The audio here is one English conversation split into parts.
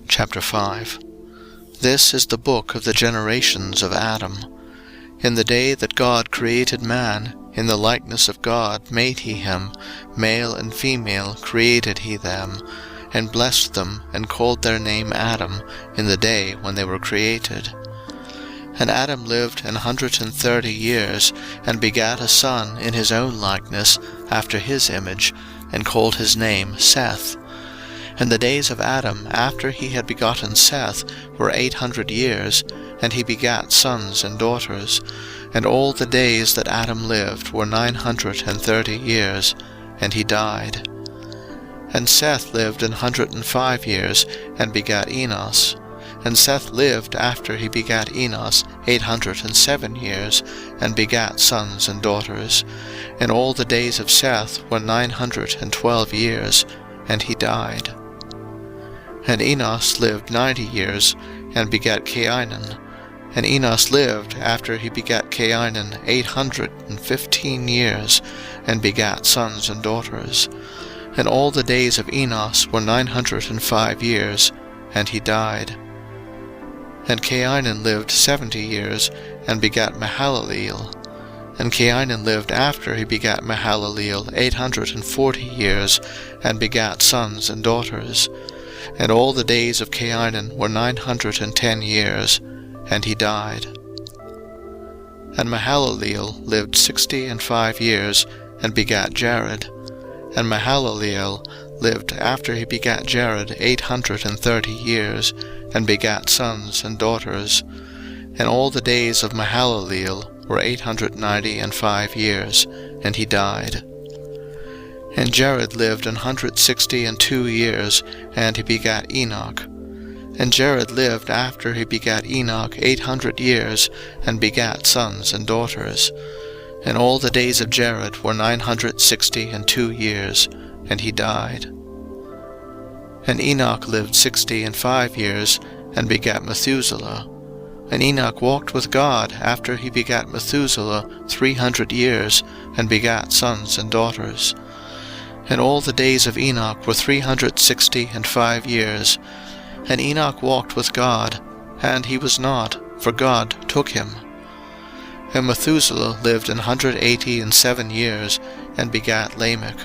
Chapter 5. This is the book of the generations of Adam. In the day that God created man, in the likeness of God made he him, male and female created he them, and blessed them, and called their name Adam, in the day when they were created. And Adam lived 130 years, and begat a son in his own likeness, after his image, and called his name Seth. And the days of Adam after he had begotten Seth were 800 years, and he begat sons and daughters. And all the days that Adam lived were 930 years, and he died. And Seth lived 105 years, and begat Enos. And Seth lived after he begat Enos 807 years, and begat sons and daughters. And all the days of Seth were 912 years, and he died. And Enos lived 90 years, and begat Cainan. And Enos lived after he begat Cainan 815 years, and begat sons and daughters. And all the days of Enos were 905 years, and he died. And Cainan lived 70 years, and begat Mahalaleel. And Cainan lived after he begat Mahalaleel 840 years, and begat sons and daughters. And all the days of Cainan were 910 years, and he died. And Mahalaleel lived 65 years, and begat Jared. And Mahalaleel lived after he begat Jared 830 years, and begat sons and daughters. And all the days of Mahalaleel were 895 years, and he died. And Jared lived 162 years, and he begat Enoch. And Jared lived after he begat Enoch 800 years, and begat sons and daughters. And all the days of Jared were 962 years, and he died. And Enoch lived 65 years, and begat Methuselah. And Enoch walked with God after he begat Methuselah 300 years, and begat sons and daughters. And all the days of Enoch were 365 years. And Enoch walked with God, and he was not, for God took him. And Methuselah lived 187 years, and begat Lamech.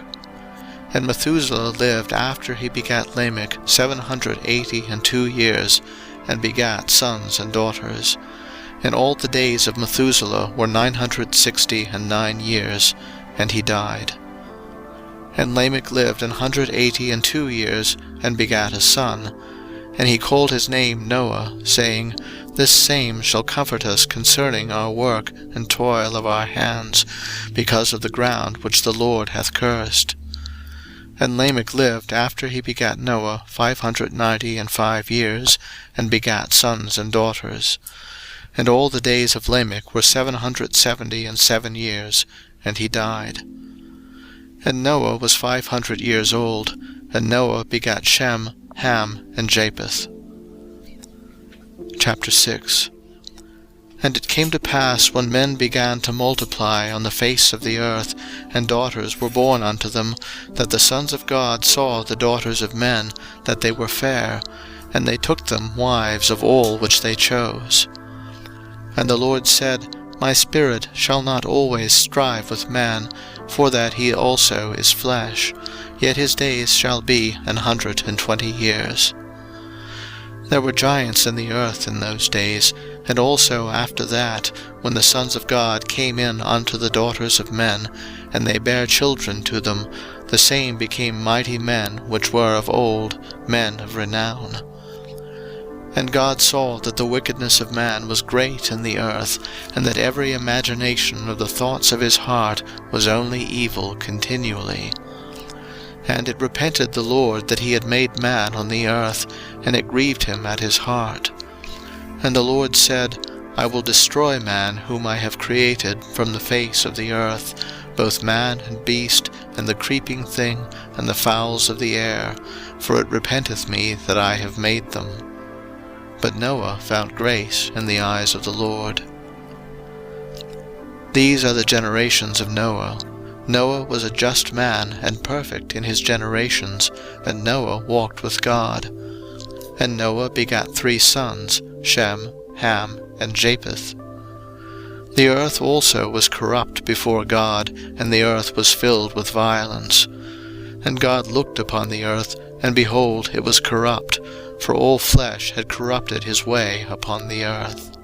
And Methuselah lived after he begat Lamech 782 years, and begat sons and daughters. And all the days of Methuselah were 969 years, and he died. And Lamech lived 182 years, and begat a son. And he called his name Noah, saying, This same shall comfort us concerning our work and toil of our hands, because of the ground which the Lord hath cursed. And Lamech lived after he begat Noah 595 years, and begat sons and daughters. And all the days of Lamech were 777 years, and he died. And Noah was 500 years old, and Noah begat Shem, Ham, and Japheth. Chapter 6. And it came to pass, when men began to multiply on the face of the earth, and daughters were born unto them, that the sons of God saw the daughters of men, that they were fair, and they took them wives of all which they chose. And the Lord said, My spirit shall not always strive with man, for that he also is flesh, yet his days shall be 120 years. There were giants in the earth in those days, and also after that, when the sons of God came in unto the daughters of men, and they bare children to them, the same became mighty men which were of old, men of renown. And God saw that the wickedness of man was great in the earth, and that every imagination of the thoughts of his heart was only evil continually. And it repented the Lord that he had made man on the earth, and it grieved him at his heart. And the Lord said, I will destroy man whom I have created from the face of the earth, both man and beast, and the creeping thing, and the fowls of the air, for it repenteth me that I have made them. But Noah found grace in the eyes of the Lord. These are the generations of Noah. Noah was a just man and perfect in his generations, and Noah walked with God. And Noah begat 3 sons, Shem, Ham, and Japheth. The earth also was corrupt before God, and the earth was filled with violence. And God looked upon the earth, and behold, it was corrupt, for all flesh had corrupted his way upon the earth.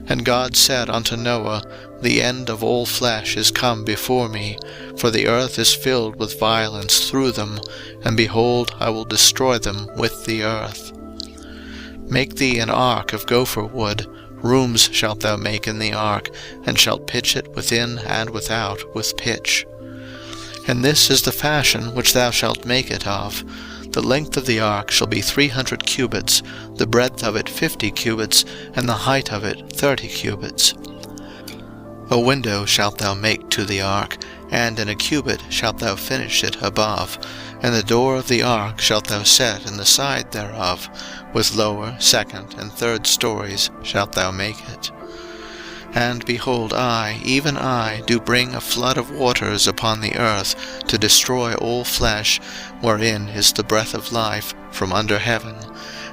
And God said unto Noah, The end of all flesh is come before me, for the earth is filled with violence through them, and behold, I will destroy them with the earth. Make thee an ark of gopher wood, rooms shalt thou make in the ark, and shalt pitch it within and without with pitch. And this is the fashion which thou shalt make it of. The length of the ark shall be 300 cubits, the breadth of it 50 cubits, and the height of it 30 cubits. A window shalt thou make to the ark, and in a cubit shalt thou finish it above, and the door of the ark shalt thou set in the side thereof, with lower, second, and third stories shalt thou make it. And behold, I, even I, do bring a flood of waters upon the earth, to destroy all flesh, wherein is the breath of life, from under heaven,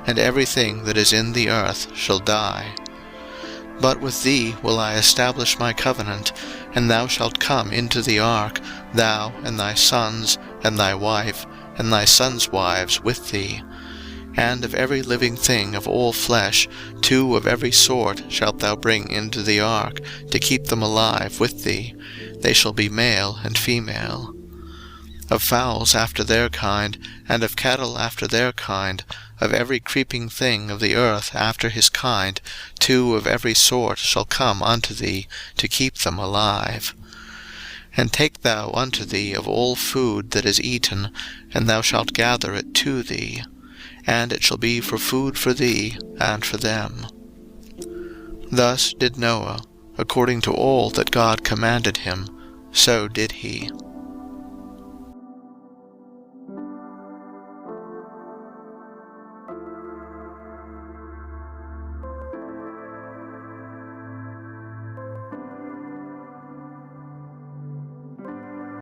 and everything that is in the earth shall die. But with thee will I establish my covenant, and thou shalt come into the ark, thou, and thy sons, and thy wife, and thy sons' wives with thee. And of every living thing of all flesh, 2 of every sort shalt thou bring into the ark, to keep them alive with thee. They shall be male and female. Of fowls after their kind, and of cattle after their kind, of every creeping thing of the earth after his kind, 2 of every sort shall come unto thee, to keep them alive. And take thou unto thee of all food that is eaten, and thou shalt gather it to thee. And it shall be for food for thee and for them. Thus did Noah, according to all that God commanded him, so did he.